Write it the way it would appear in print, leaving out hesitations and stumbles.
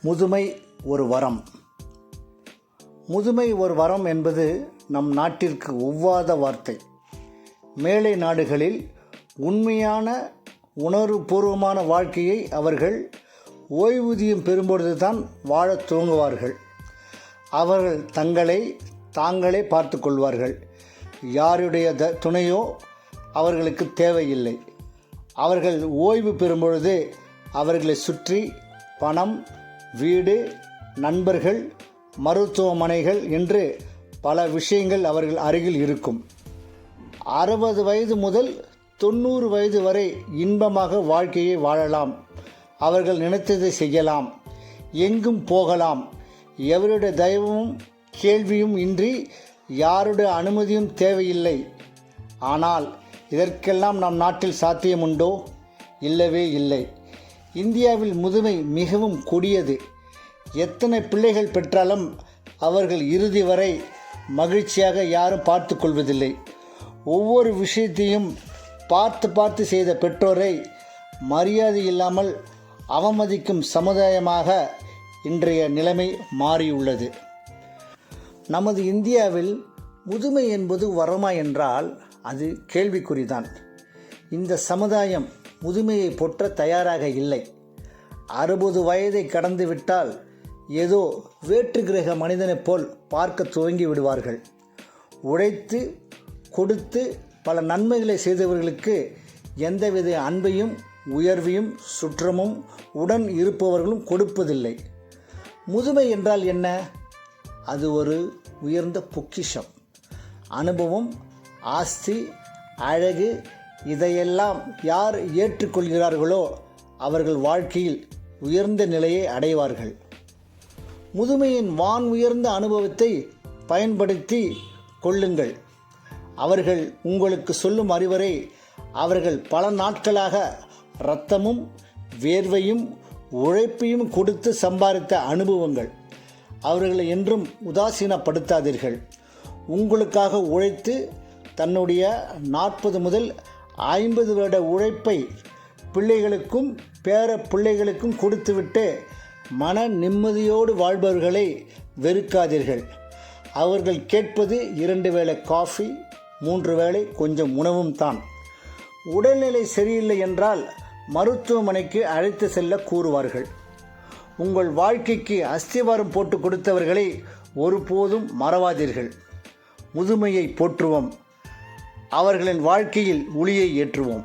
முதுமை ஒரு வரம். முதுமை ஒரு வரம் என்பது நம் நாட்டிற்கு ஒவ்வாத வார்த்தை. மேலை நாடுகளில் உண்மையான உணர்வுபூர்வமான வாழ்க்கையை அவர்கள் ஓய்வூதியம் பெறும்பொழுது தான் வாழத் துவங்குவார்கள். அவர்கள் தங்களை தாங்களே பார்த்து கொள்வார்கள். யாருடைய துணையோ அவர்களுக்கு தேவையில்லை. அவர்கள் ஓய்வு பெறும்பொழுது அவர்களை சுற்றி பணம், வீடு, நண்பர்கள், மருத்துவமனைகள் என்று பல விஷயங்கள் அவர்கள் அருகில் இருக்கும். 60 வயது முதல் 90 வயது வரை இன்பமாக வாழ்க்கையை வாழலாம். அவர்கள் நினைத்ததை செய்யலாம், எங்கும் போகலாம். எவருடைய தயவும் கேள்வியும் இன்றி யாருடைய அனுமதியும் தேவையில்லை. ஆனால் இதற்கெல்லாம் நம் நாட்டில் சாத்தியமுண்டோ? இல்லவே இல்லை. இந்தியாவில் முதுமை மிகவும் கொடியது. எத்தனை பிள்ளைகள் பெற்றாலும் அவர்கள் இறுதி வரை மகிழ்ச்சியாக யாரும் பார்த்து கொள்வதில்லை. ஒவ்வொரு விஷயத்தையும் பார்த்து செய்த பெற்றோரை மரியாதை இல்லாமல் அவமதிக்கும் சமுதாயமாக இன்றைய நிலைமை மாறியுள்ளது. நமது இந்தியாவில் முதுமை என்பது வரமா என்றால் அது கேள்விக்குறிதான். இந்த சமுதாயம் முதுமையை போற்ற தயாராக இல்லை. 60 வயதை கடந்து விட்டால் ஏதோ வேற்று கிரக மனிதனைப் போல் பார்க்க துவங்கி விடுவார்கள். உழைத்து கொடுத்து பல நன்மைகளை செய்தவர்களுக்கு எந்தவித அன்பையும் உயர்வையும் சுற்றமும் உடன் இருப்பவர்களும் கொடுப்பதில்லை. முதுமை என்றால் என்ன? அது ஒரு உயர்ந்த பொக்கிஷம். அனுபவம், ஆஸ்தி, அழகு இதையெல்லாம் யார் ஏற்றுக்கொள்கிறார்களோ அவர்கள் வாழ்க்கையில் உயர்ந்த நிலையை அடைவார்கள். முதுமையின் வான் உயர்ந்த அனுபவத்தை பயன்படுத்தி கொள்ளுங்கள். அவர்கள் உங்களுக்கு சொல்லும் அறிவுரை அவர்கள் பல நாட்களாக இரத்தமும் வேர்வையும் உழைப்பையும் கொடுத்து சம்பாதித்த அனுபவங்கள். அவர்களை என்றும் உதாசீனப்படுத்தாதீர்கள். உங்களுக்காக உழைத்து தன்னுடைய 40 முதல் 50 வருட உழைப்பை பிள்ளைகளுக்கும் பேர பிள்ளைகளுக்கும் கொடுத்துவிட்டு மன நிம்மதியோடு வாழ்பவர்களை வெறுக்காதீர்கள். அவர்கள் கேட்பது 2 வேளை காஃபி, 3 வேளை கொஞ்சம் உணவும் தான். உடல்நிலை சரியில்லை என்றால் மருத்துவமனைக்கு அழைத்து செல்ல கூறுவார்கள். உங்கள் வாழ்க்கைக்கு அஸ்திவாரம் போட்டு கொடுத்தவர்களை ஒருபோதும் மறவாதீர்கள். முதுமையை போற்றுவோம். அவர்களின் வாழ்க்கையில் ஒளியை ஏற்றுவோம்.